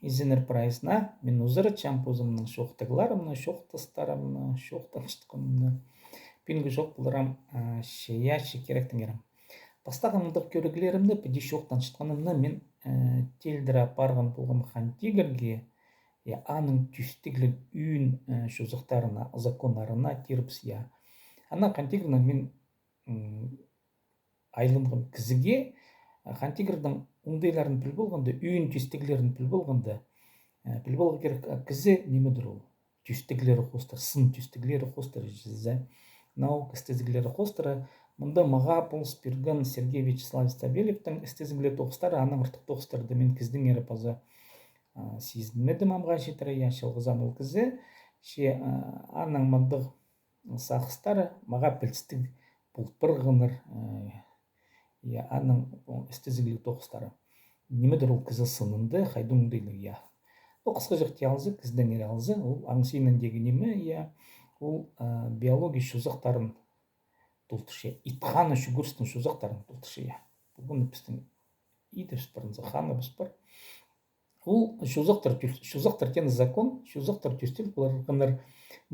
изенер прайсна мен узыр чампузымның шоқтыгларымны, шоқтыстарымны, шоқтанышткымны, пингі шоқ бұлырам шея шекеректің ерім. Бастағымдық көріглерімді піде шоқтаныштканымны мен телдіра парған болғым хантигерге, аның түстіглік үйін шузықтарына, законарына теріпс, ана хантигерна мен айлынғым кізіге, хантигердің оңдайларын піл болғанды, үйін түстіглерін піл болғанды, піл болғы керек кізі немедір ол? Түстіглері қостыр, сын түстіглері қостыр жізі, наук істезіглері қостыры. Мұнда маға полс берген Сергей Вячеславович Савельевтің істезіглері тоқыстары, аның ұртық тоқыстырды мен кіздің әрі пазы сездімедім амға жетірі, шылғызан ол кізі, аның мұндық сақыстары маға пілістік бұл бірғыныр, аның істезіглері тоқыстары. Немедір ол кізі сынынды, қайдың дейлі, Ол қысқы жықты алзы, кіздің әрі алзы, ол аңсейніндегі неме, ол биология шузақтарын тұлтышы, итқаны шүгірістің шузақтарын тұлтышы. Бұны біздің идірс бірінзі қаны біз бір. Ол шузақтар тені закон, шузақтар түстел бұларғыныр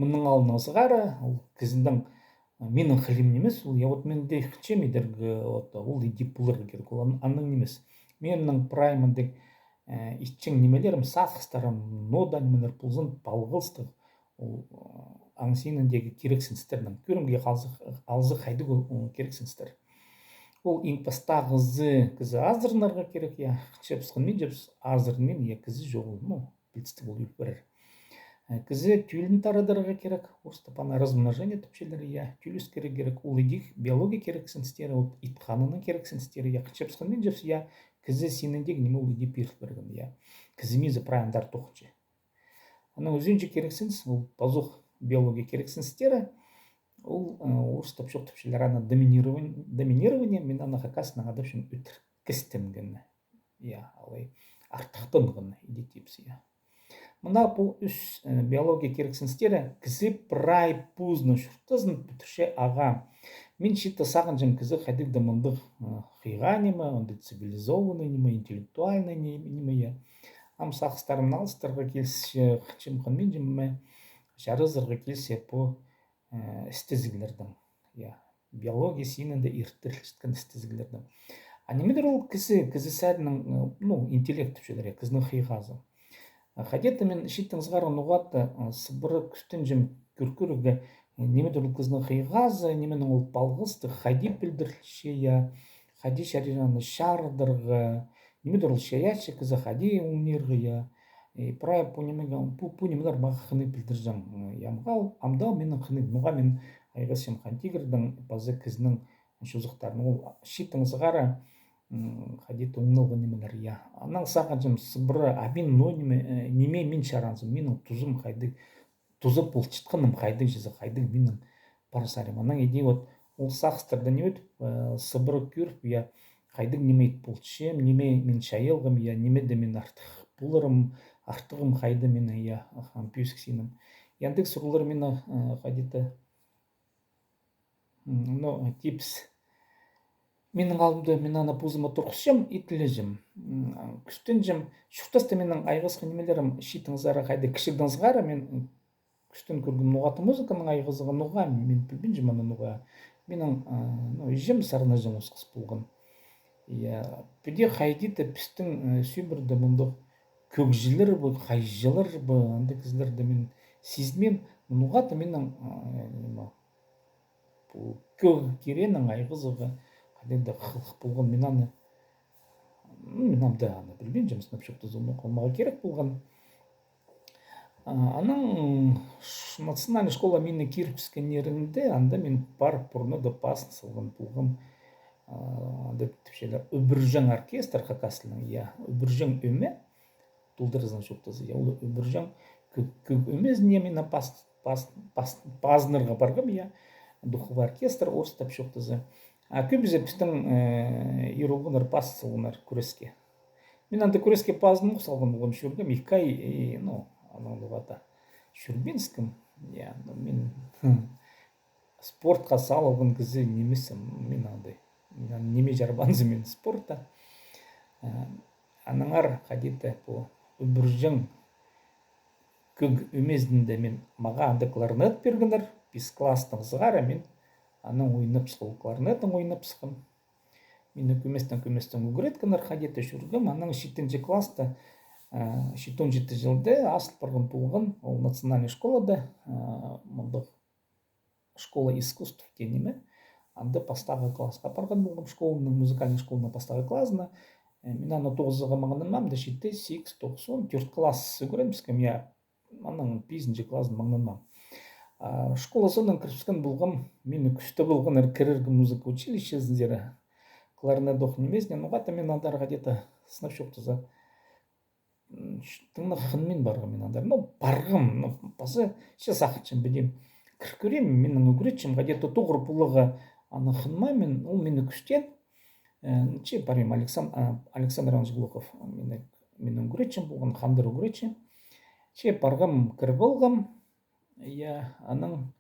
мұның алын азғары, ол кізінің менің қылым немес, ол менде қычем едергі, ол едеп бұлырғы керек, ол анның немес. Менің праймындық итчің немелерім, сақыстарым, нодан менер пұлзын балғылстық, ол аңсейніндегі керексіністердің, көрімге алзы қайды керексіністер. Ол инпастағызы кізі аздырынарға керек, қычепсқынмен жепс аздырынмен кізі жоғыл, білістік ол үйіп Кізі түйілін тарадарға керек, остапана размножение түпшелері, түйіліс керек, ол едік биология керексіністері, итқанының керексіністері, қычепсқынмен жепс, кізі сеніндегі неме ол едеп беріп берген, кізімезі прайымдар тоқыншы. Аның өзінше керексінс, ол базуқ биология керексіністері, ол орыстап жоқ түпшелер, ана доминирование, мен ана қақасының адапшын өтір кістінгін, алай артықтыңғын едетепсі. Мұна бұл үш биология керексіністері кізі прай пұзны шұрттызын бүтірше аға. Мен шетті сағын жын кізі қадығды мұндық қиға неме, онды цивилизованный неме, интеллектуальный неме. Ам сақыстарым алыстарға келсе қычымқын мен жымме, жарызырға келсе бұл істезігілердің. Биология сенінде ирттіршісткен істезігілердің. Анемедер ол кізі сәдінің интеллект түпшелері, кізінің қиғазы. Қадетті мен шеттің зғарын ұғатты сыбыры күстін жым көркірігі немедір ол кізінің қиғазы, неменің ол балғысты, қади білдірші, қади шарираны шардырғы, немедір ол шаячы кізі қади өнергі, прай пунемелер баға қыны білдіржам. Амдау менің қыны, нұға мен айғасым хантигердің базы кізінің шузықтарын, ол шеттің зғары қадеті оңнылғы немелер, Анан саған жым сыбыры абин неме мен шаранзым, менің тұзым қайды, тұзы бұл чытқыным қайды жызы, қайды менің парасарым. Анан еде ол сақыстырды не өтіп, сыбыры көріп, қайды неме ет бұл чем, неме мен шайылғым, немеде мен артық бұлырым, артығым қайды мені, пүйісік сенім. Яндық сұғылыр мені қадеті, типс, менің алдымда мен ана пұзыма тұрқысым, итілежім, күстен жым, шуқтасты менің айғызғы немелерім шетіңіздері қайды кішігдің зғары, мен күстен көргім нұғаты музыканың айғызығы нұға, мен білбен жым ана нұға, менің жым сарына жым осқыс болған. Пүде қайдеті пістің сүйбірді мұндық көкжілер бұл, қайжылар бұл, аңды кізлерді мен сезмем, нұғаты менің көк керенің айғызығы, қаденді қылық болған мен амды білбен жұмысына пшөкті зұлмы қалмаға керек болған. Аның национальный школа мені киріп түскен ерінде, анда мен барып бұрны да басын салған болған. Өбіржен оркестр қақасының, өбіржен өме, тұлдырызын шөптізі, өбіржен көк өмезіне мені пазнырға барғым, духовый оркестр орыстап шөптізі. Көбізе пістің еролғыныр пас салғыныр күреске. Мен анды күреске пазын салған болған шүргім, икай, анаңдығата шүрбенскім. Мен спортқа салығын кізі немесім, мен аңдай. Неме жарбанзы мен спортта. Анаңар қадеті бұл Үбүржең көг үмездинде мен мага анда кларнет бергенер, биз класстың зыгара мен анын ойноп чыккан кларнетин ойноп чыккам. Мен көместен үгүрөткөнөр хадетте жүргөм. Анан 7 класста 7 жылда асыл барган туулган ол национальный школада мындык школа искусств дейм анда пастагы класска барган болгом, школанын музыкальный школана пастагы классына. Мен аны 9 маңынан мамда 7, 8, 9, 4 класс үгүрөм я анан 5 класстын маңынан мам. Школа сонун киришкен болгом, мен күчтө болгон кирерге музыка училищесине кларнет окуп немесинен угата мен андарга где-то сынок тыңна хынмен баргам мен андар. Ну, баргам, ну, басы ще сакчым бидим. Киркөрем менин үгүрөчүм где-то тугур булыгы аны хынма мен, ол мени күчтен. Че барем Александр Иванович Глухов менин үгүрөчүм болгон хандыр үгүрөчү. Че баргам кирип алгам. Я анын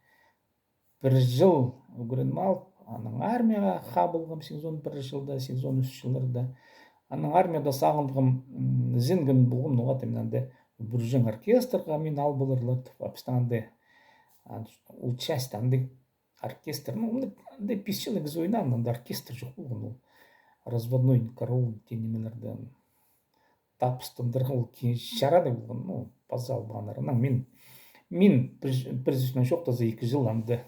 1 жыл үгүрөнүп алып, анын армияга ха болгом 81 жылда, 83 жылдарда. Анын армияда сагындыгым зенген болгом, нугата мен анда Бүржең оркестрга мен албылырлат, андай ул часть андай оркестр, ну, андай 5 человек ойнаган, анда оркестр жок болгон, ул разводной караул немелерде тапстымдыр, ул жарады болгон, ну, база албагандар. Анан мен прежде жокто за 2 жыл анда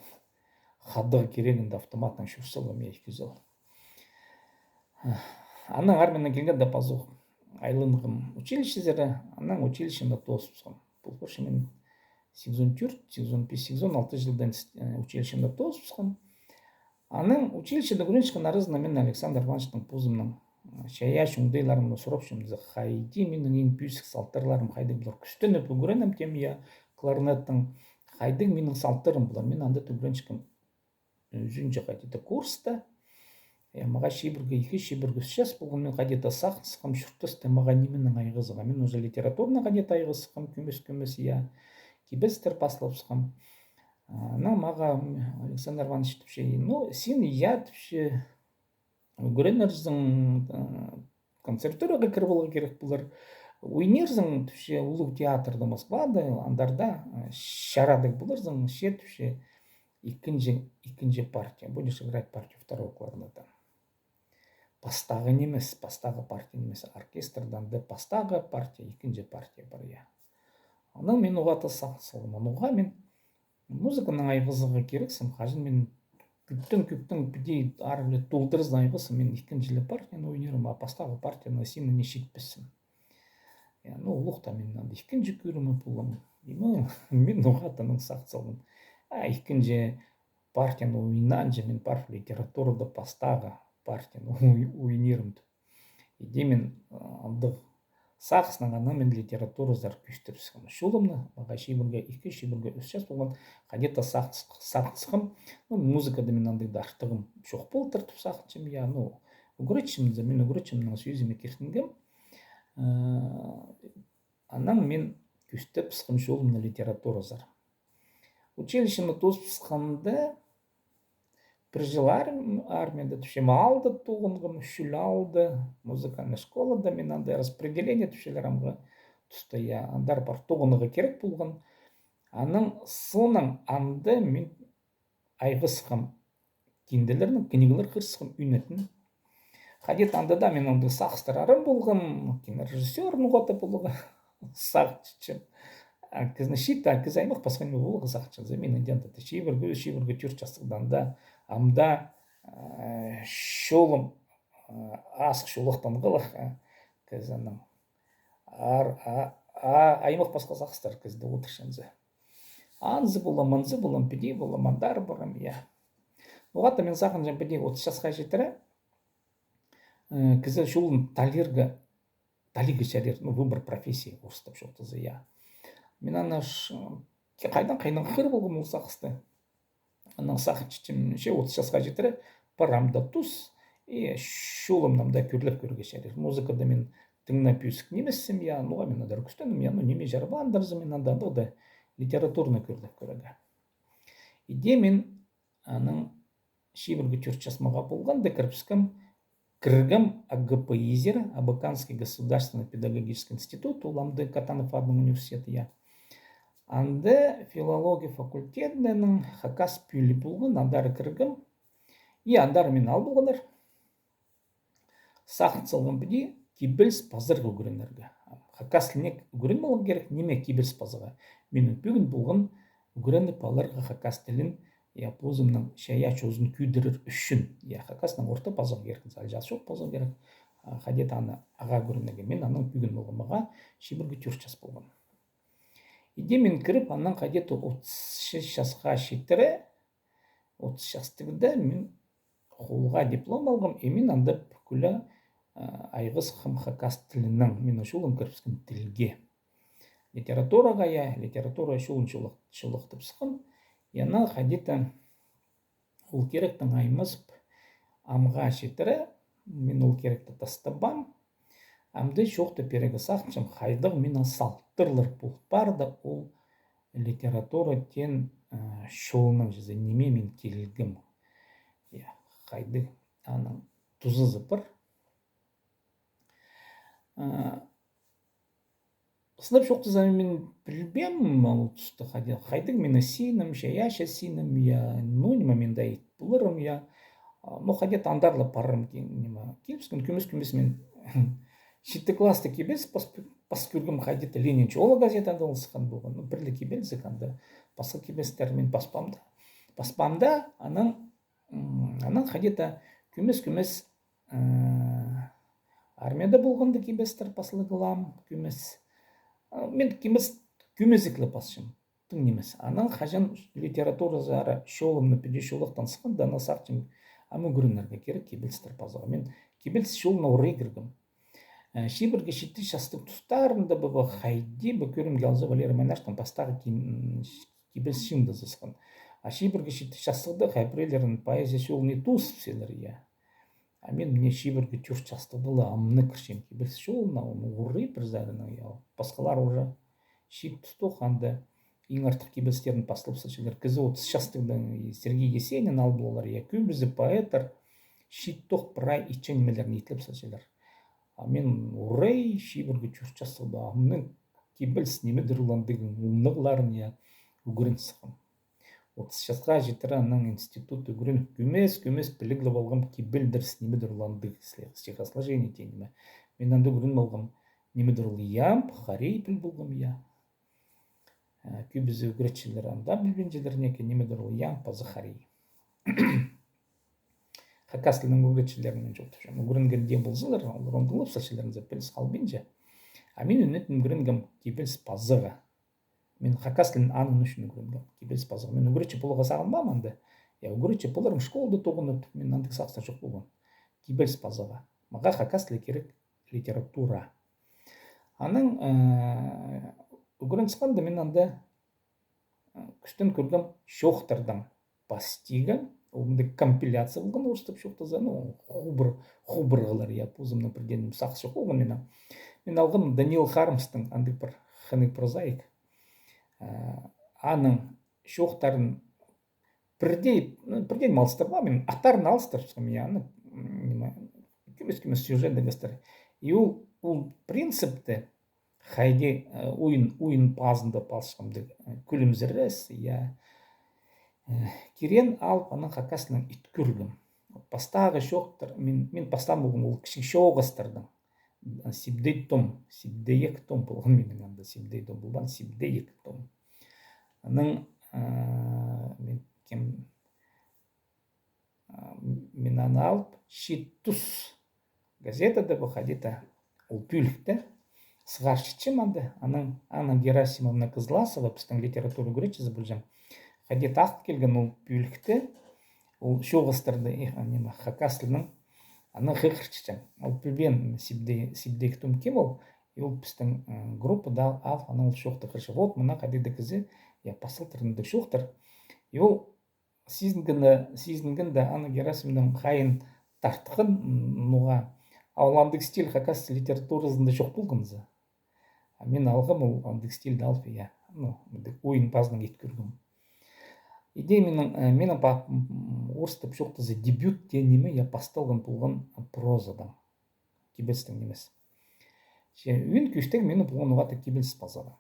хадыга керегинде автоматтан шурсалгам 2 жыл. Анан армиядан келгенде пазук айлангым училищеде, анан училищемде тосупсам. Бул кошу мен 84, 85, 86 жылдан училищемде тосупсам. Анан училищеде күрөшкөн арызына мен Александр Ивановичтин пузумнан шаяш уңдайларымды сурапчым, хайди менин эң бүйсүк салттарларым кайда булар, күчтөнүп үгүрөнөм тем я кларнеттин кайда менин салттарым булар. Мен анда түгүрөнчүкөм өзүн жакайда курста. Мага шибирге 2 шибирге сейчас болгон мен кайда саксыкам шүртөстө мага неменин айгызга. Мен уже литературный кайда айгызкам, көмөс я кибестер паслапсыкам. Анан мага Александр Иванович типше, ну, сен я типше үгүрөнөрсүң, консерваторияга кирип алга керек булар. Уйнерсиң типше улуу театрда Москвада, андарда шарадык буларсың, ше типше экинчи партия, будешь играть партию второго кларнета. Пастагы немес, пастагы партия немес, оркестрдан да пастагы партия, экинчи партия бар я. Анан мен угата саксалгам, ануга мен музыканын айгызыга керексим, кажы мен көптөн биди ар эле толтырыз айгыз, мен экинчи эле партияны ойнойм, а пастагы партияны сен эмне шитпесиң. Ну, улукта мен анда экинчи көрүмөп болгом. Мен угатанын саксалгам. Экинчи партияны ойнанчы мен бар литературада пастагы партияны ойнойм. Иде мен андык саксынаган мен литературада күчтөрүскөм. Шулумна мага шибирге 2 шибирге 3 жаш болгон кадетта саксыкым. Музыкада мен андай даштыгым жок болуп туруп сакчым я, ну, үгүрөчүм, мен үгүрөчүмдүн сөзүмө кирсингем. Анан мен күчтөп сыкым шулумна литературада. Училищени тосупсканда 1 жыл армияда түшем алды, туугунгум 3 жыл алды, музыкальный школада мен андай распределение түшелерамга тусты я, андар бар туугунуга керек болгон. Анан сонун анда мен айгызкам кинделерин, книгалар кырсыкам үйнөтүн. Кадет анда да мен анда сакстырарым болгон, кинорежиссер нугата болгон сакчычым. Кызнышита, кызаймак пасханьма болгон сакчы, мен индента шибирге 4 жастыгдан да амда шолум асык шулуктан кылык кызанын аймак баска сакстар кызды отуршанзы. Анзы болом, манзы болом, биди болом, мандар барам я. Угата мен сакынжам биди 30 жашка жетире. Кызы шулун талига шарер, ну, выбор профессии устап шоктузу я. Мен аны кайдан кыр болгом ул сакысты. Анан сакчычым ше 30 жашка жетире барам да туз шулумнамда күрлөп көргө шарер. Музыкада мен тыңнап үсүк немесим я, нуга мен анда күстөнүм я, ну, неме жарбандырзы мен анда да литературный көрүлөп көрөгө. Иде мен анын шибирге 4 жаш мага болгондо кирип түскөм. кыргам АГПИЗер, Абаканский государственный педагогический институт, уламды Катанов адның университеті, я. Анды филология факультетінің хакас пүлі болған, андары кыргам, и андары мен ал болғандар. Сақыт салған біде кибілс пазырғы көрінерге. Хакас тіліне көрін болған керек, неме кибілс пазыға. Менің бүгін болған көріні паларға хакас тілін позымның шая чозын күйдірір үшін. Хакасның орта пазығы керек, жас жоқ пазығы керек. Хадет аны аға көрінеге. Мен аның бүгін болған маға шибіргі 4 жас болған. Иде мен кіріп, анан қадеті 36 жасқа шеттірі, 30 жастығында мен қолға диплом алғым, мен анда бүкілі айғыз хым хакас тілінің, мен шулын кіріпскен тілге. Литератураға, литература шулын шулықтып сықым, яна қадеті ол керектің аймызып, амға шеттірі, мен ол керекті тастабам, Амды шоқты перегі сақчым қайдық мен салттырлар болып барды, ол литература тен шолының жүзі неме мен келгім. Қайды аның тұзы зыпыр. Сынып шоқты зәмі мен білбем, ол тұсты қайдық мені сенім, шаяша сенім, ну нема мен дайт бұлырым, ну қадет андарлы парым келіпсін, күміс мен Шитті класты кебелс, пас көргім қайдеті Ленинчі. Ола газетанда олысқан болған. Бірлі кебелсі қанды. Пасыл кебелстермен паспамда. Паспамда анан қайдеті күмес армияда болғанды кебелстер пасылы қылам. Мен күмезіклі пасшым. Тың немес. Анан қажан литература зары шолымны педе шолықтан сықын, дана сақчым. Амы көрінерге керек кебелстер пазыға. Мен кебелс шолына орай кіргім. Шибірге 7 жастық тұстарында бұбы қайды көрім келзі Валерий Майнаштан бастағы кебелс шыңды зысқан. Шибірге 7 жастықда қайпірелерін поэзия шолыны тұс селер, Мен мне шибірге 4 жастықдылы амны кіршем кебелс шолына, оны орай бір зарына, Басқалар уже шип тұстық анды ең артық кебелстерін пасылып сәчелер. Кізі 30 жастықдан Сергей Есенин ал болар, көбізі поэтер шиттоқ бірай иченмелерін етіліп сәчелер. Мен орай шибіргі 4 жастықда амның кебелс немедір ұландығын ұмнығыларын үгірін сықым. 30 жасқа жетірі анның институт үгірін көмес біліглі болғым кебелдірс немедір ұландығы стихасла жайын етеніме. Мен анды үгірін болғым немедір ұлы Пахарей біл болғым Көбізі үгіретшілер анда білбен жедірнеке немедір ұлы Пазахарей. Хакаслының үгіретшілерімен жоқтып жам. Үгірінгенде болзылар, олар ондылып сәшілерін зәппеліс қалбенже. Мен үнетін үгіренгім кебелс пазыға. Мен хакаслының анын үшін үгіренгім кебелс пазыға. Мен үгіретші болуға сағынбам анды. Үгіретші боларым школды тоғынып, мен андық сақса жоқ болған. Кебелс пазыға. Маға хакаслы керек литература. Аның үгірін сықанды мен анды күштен көргім шоқтырдым пастигім. Олымды компиляция болған орыстап шоқтыза, хубырғылар, позымның бірденім сақсы жоқ болған мен. Мен алғым Даниил Хармстың андық бір ханық прозаик. Аның шоқтарын бірден малыстырма, мен ақтарын алыстырып, көмес сюжетді гастар. И ол принципті қайды ойын пазында палшықымды күлімзіріс, Керен алып аның хакасының иткүргім. Пастағы шоқтыр, мен пастан болғым ол кіші шоғыстырдың. Сибдей том, сибдейек том болған менің анда, сибдей том болған, сибдейек том. Аның мен аны алып, шиттус газетада бұқадеті ол бүлікті сығаршытшым анда. Аның Анна Герасимовна Кызласова, біздің литературы көретшізі білжім. Қадет ақ келген ол бүлікті, ол шоғыстырды хакаслының, аны қиқырчычам. Ол білбен сибдейктум кем ол, ол біздің группада ал, аны ол шоқты қыршы. Вот, мұна қадеді кізі, пасыл тұрынды шоқтыр. Ол сезінгінді Анна Герасимовның қайын тартықын, нұға ауландық стиль хакас литературасында жоқ болғынызы. Мен алғым ол андық стильді алып, ойын пазының ет көргім. Иде менің орыс деп шоқтызы дебют денеме я басталған болған прозадан кибелстің немес. Үн күштег мені болған уғаты кибелс базада.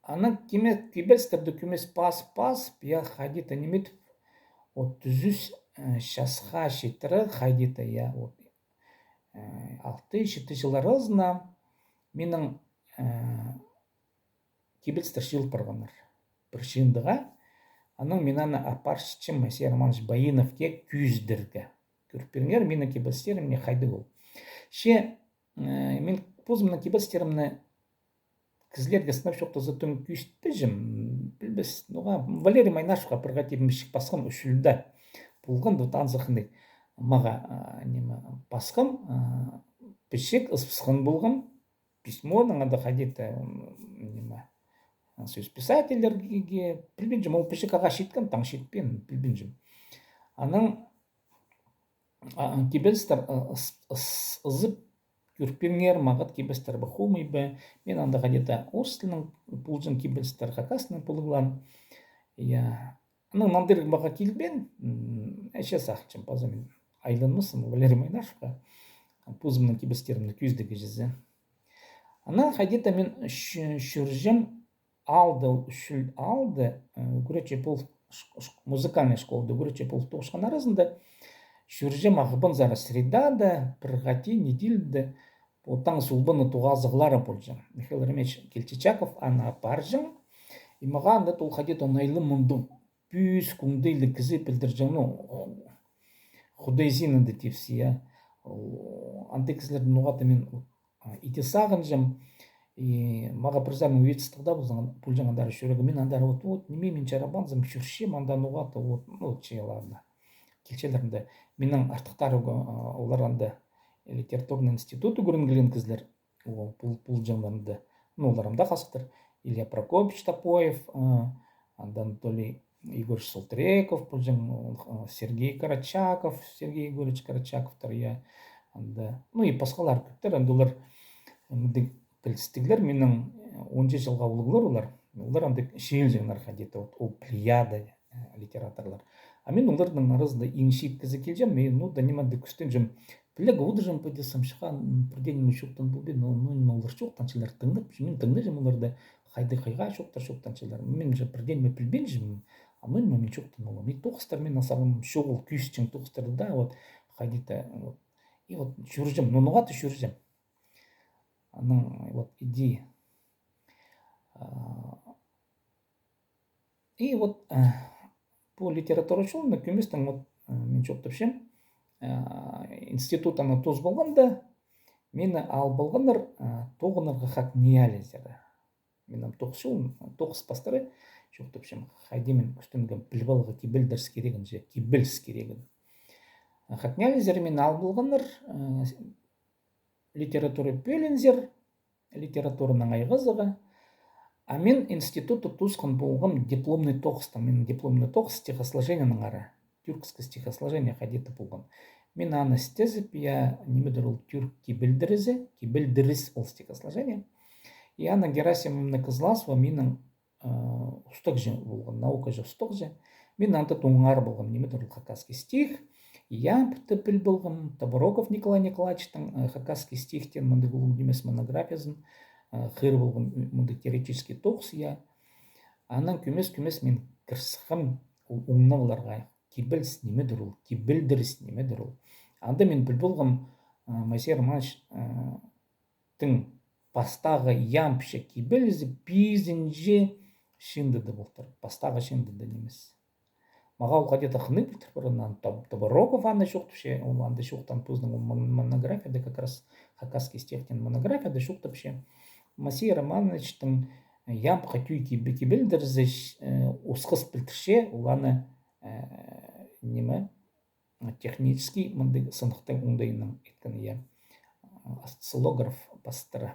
Ана кибелстерді күмес пас, я ходита немет от түзүс шасха шетірі ходита я от 6-7 жыллар ызна менің кибелстер шил барғанар. Бір шындыға, аның менаны апаршычым Масей Романович Баиновке күздіргі. Көріппергер, мені кибелстерімне қайды ол. Мен позымны кибелстерімні кізлерге сынап шоқты затын күшті жым. Білбіз, Валерий Майнашевға бірға тепімшік басқым үшілді. Болған дұт анзықынды маға басқым пішек ұспысқын болғым. Письмо, наңада қадеті сөз писательдерге білбен жым, ол пішек аға шеткен, таң шетпен білбен жым. Аның кибелстер ызып көрпеңер мағат кибелстер бұхумай бі. Мен анда қадеті орыс тілінің бұлжын кибелстер қақасының бұлығылан. Аның нандырық баға келбен, әше сақчым, база мен айланмысым Валерий Майнашевға пузымның кибелстерімді көздігі жізі. Ана қадеті мен шүржім алды, гүрече бұл музыкальный школды, гүрече бұл тоғышқан арасында, шүржім ағыбын зара средада, бірғати, неділді, оттан сұлбыны туғазығлары болжым. Михаил Ремеч Келчичаков ана баржым, и маған да тұл қадет онайлы мұнды пүйс күңдейлі кізі білдіржімні худайзинынды тепсия. Анты кізілердің оғаты мен ите сағын жым, маға призамын уетістіғда бұл жаңандары шөрегі. Мен андары неме мен чарабанзым шүршем андан оғаты чеяларында. Келчелерінде менің артықтары олар анды литературный институты көрінгілен кізлер бұл жаңдарында. Оларымда қасықтыр. Илья Прокопич Топоев, Анатолий Егорович Солтреков, Сергей Карачаков, Сергей Егорович Карачаковтар, и басқалар көптер. Олар білістігілер менің 10 жылға олығылар олар андай шейл жаңлар қадеті, ол плеяда литераторлар. Мен олардың арасында еңшейіп кізі келжем, мен немады күстен жым, білігі оды жым пөдесім шыққан бірденімі шоқтан бұл бен, олар шоқтаншылар тыңдап, мен тыңды жым оларды қайға шоқтаншылар. Мен бірденімі білбен жым, мен шоқтан олам. И тоқыстар мен асағым шоғыл күйсічің тоқыстарды да, қайдеті, и шүржім, нұғаты шүржім. Аның идея. И по литература шолына көместің мен жоқтыпшым институтаны тоз болғанда мені ал болғандар тоғынырға қақ неялезері. Менің тоқыс бастары жоқтыпшым қайдемен күстінген білбалығы кибелдерс керегін же кибелс керегін. Қақ неялезері мен ал болғандар литература бөлінзер, литератураның айғызығы. А мен институты тусқан болғым дипломный тоқыстан. Мен дипломный тоқыс стихосложениянын ары. Тюркское стихосложение қадеті болған. Мен аны стезіп, я немедір ол тюрк кибелдіріз ол стихосложение. И Анна Герасимовна Козласова менің ұстық жен болған, наука жа ұстық жен. Мен анты тоңар болғым, немедір ол хакасский стих. Я біл болғым, Табороков Николай Николаевичтың хакасский стихтен мұнды болғым немес монографиясын, қыр болғым мұнды теоретический тоқыс, я. Анан күмес мен кірсіғым оңнағыларға кибелс немедір ол, кибелдіріс немедір ол. Анда мен біл болғым Масей Романовичтың бастағы ямпшы кибелізі пизінже шындыды болтыр. Бастағы шындыды немес. Маға ол қадеті қыны білтір бұрыннан Табороков анда шоқтыпше, ол анда шоқтан пөздің монографияда, как раз хакасский стихтен монографияда шоқтыпше. Масей Романовичтың ямпқа түй кибелдірізі ұсқыс білтірше, ол аны технический мұнды сынықтың оңдайының еткені осциллограф бастыры.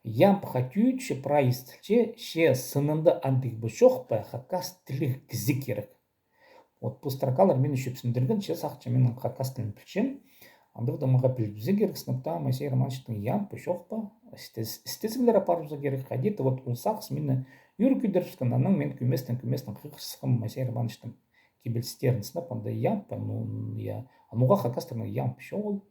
Ямпқа түйітші праистілче ше сынынды антық бұшоқ ба хакас тілі кізі керек. Бұл строкалар мен үшіп сіндірген, ше сақча менің хакас тілін білшем. Андықта маға білбізе керек, сыныпта Масей Романовичтың ямп бұшоқ ба істесілер апарызы керек. Қадеті ол сақс мені үркүдөрүшкөн анан мен күместен кыйкырсыкым Масей Романовичтин кибелстерин сынап андай ямп я ануга хакастырна ямп шоул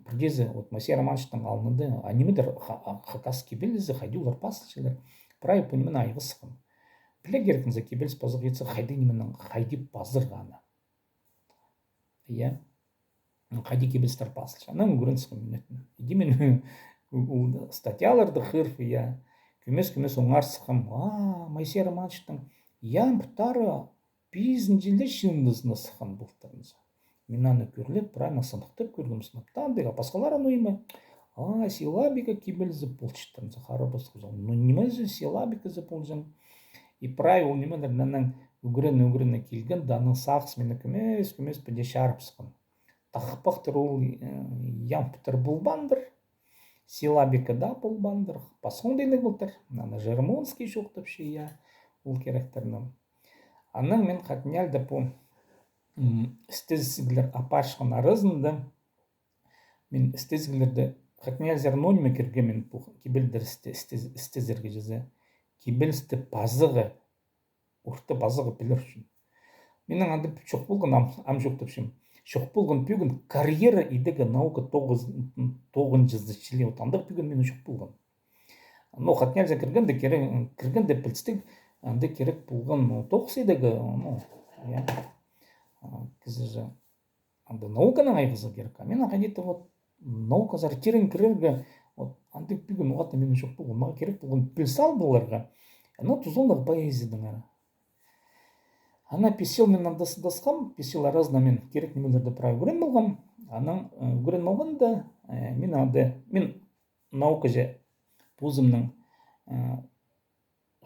придези вот Масей Романовичтин алнында анимедер хакас кибелизи хайдуулар пасылчылар прай пунмен айгысыкым биле керекин за кибелс пазык етсе хайды неменен хайди пазырганы я хайди кибелстер пасылчы анан үгүрөнсүкым минетин иди мен статьяларды хырф я күмес оңарсыкым Масей Романовичтин ямптары биздин жылда шындысына сыкан бултарынса мен аны көрүлөп правильно сыныктап көргөм сыныптан дега башкалар аны уймай силабика кибелзи болчуттарынса харабас ну немеже силабика болжаң и правил немелер анан үгүрөнө келген да анын сакс мени күмес педе шарпсыкын тахпактыр ол ямптыр булбандыр силабика да булбандыр басондайлар бултар аны Жермонский шоктопчу я бул керектерне анан мен хатняль да по стезгилер апашкан арызында мен стезгилерди хатняль зернониме кирген мен бул кибелдер стезерге жаза кибелсти пазыгы урта пазыгы билер үчүн менин анда чок болгон ам жоктопчум чок болгон бүгүн карьера идеге наука тогузунчу жылы вот анда бүгүн мен чок болгон но хатняль киргенде кирген деп билсек анда керек болгон токсидеги я кызы анда науканын айгызы керек мен академия вот наука зар кирерге вот анда бүгүн угат мен чок болгон мага керек болгон писал буларга тузондагы поэзиядын ана писел мен андасыдаскам писел аразына мен керек немелерди прав көрөн болгом анан көрөн болгондо мен анда мен наука же вузумдун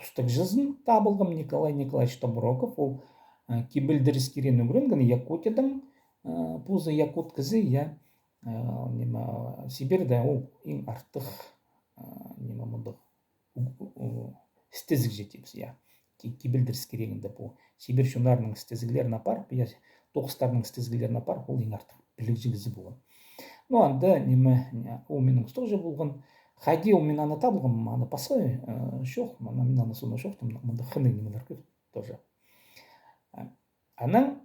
устак жизнь табылгам Николай Николаевич Табуроков ол кибелдерискирен өгөрөнгөн Якутиядан пузы якут кызы я неме Сибирьде ол эң артык неме мындык стезик жетипиз я кибелдерискирегинде бул Сибирь шунарынын стезигилерин апарып я токустардын стезигилерин апарып ол эң артык билигчи болгон ну анда неме ол менин устак же болгон ходил мен аны табылгам аны пасой шок мен аны соно шоктум мында хыны немелер көп тоже анан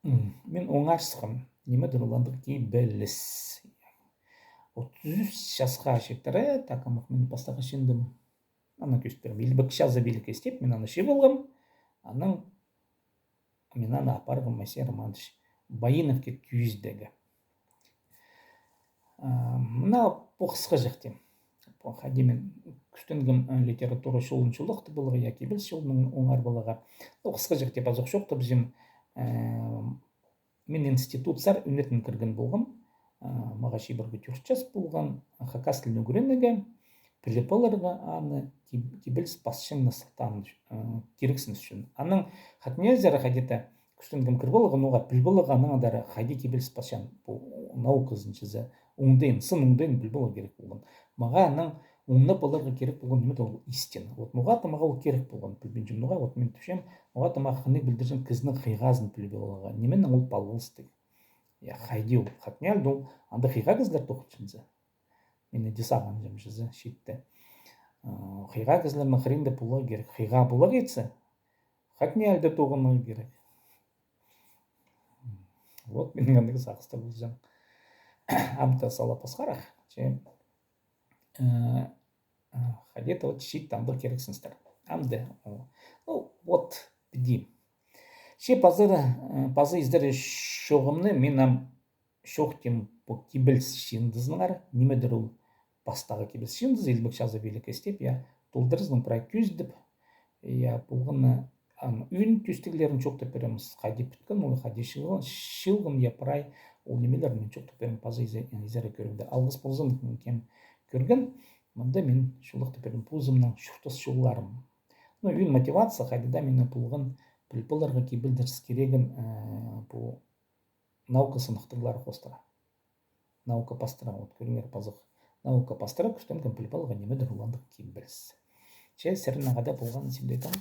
мен оңарсыкым немедир уландык кибелис 33 жашка чектер такамов мен бастага чындым анан көстөрүм илбек шаза белек эстеп мен аны ше болгом анан мен аны апаргам Масей Романович Байыновке күйүздеги мына кыска жактем хади мен күстөнгөм литература шолунчулукты булга я кибел шолунун оңар балага кыска жактеп аз окшокту бизим мен институттар үнетин кирген болгом мага шибирге 4 жаш болгон хакас тилин өгөрөнүгө пилипаларга аны кибел спасшын насылтан керексин үчүн анын хатнезер хадита күстөнгөм кирбалга нуга пилбалга анан дары хади кибел спасшан бул наукасын чыza уңден сын уңден билбол керек болгон мага анан уңна баларга керек болгон неме ол истина вот муга мага ол керек болгон билбинчим нуга вот мен түшөм муга мага хыны билдирсем кыздын кыйгазын билболга неменен ол балбылстык я хайдил хатняль дол анда кыйга кыздар токчунза мени десаган жамжыза шитте кыйга кызларына хренде була керек кыйга була кетсе хатняльде тогуну керек вот менин андагы сакыста болжам амта сала пасхарах че где-то вот щит там был керексинстер амде ну вот биди ще пазы издер шогумны мен ам шоктем по кибелс шиндызнар немедир ул бастагы кибелс шиндыз илбек шаза белек эстеп я толдырыздын проект күздүп я булганы үн түстүглерин чоктоп беребиз кайди бүткөн ол кайди шылгын я прай ол немелерин чоктоп берем пазы изере көрүндө алгыс болсун кем көргөн мында мен шулукту берем пузумнан шуктас шулларым ну үн мотивация кайда мени булган пилпаларга кибелдерс керегин бул наука сынактырлар костура наука пастыра вот көрүңөр пазык наука пастыра күстөнгөн пилпалга немедир уландык кибелс че сернагада болгон симдейтам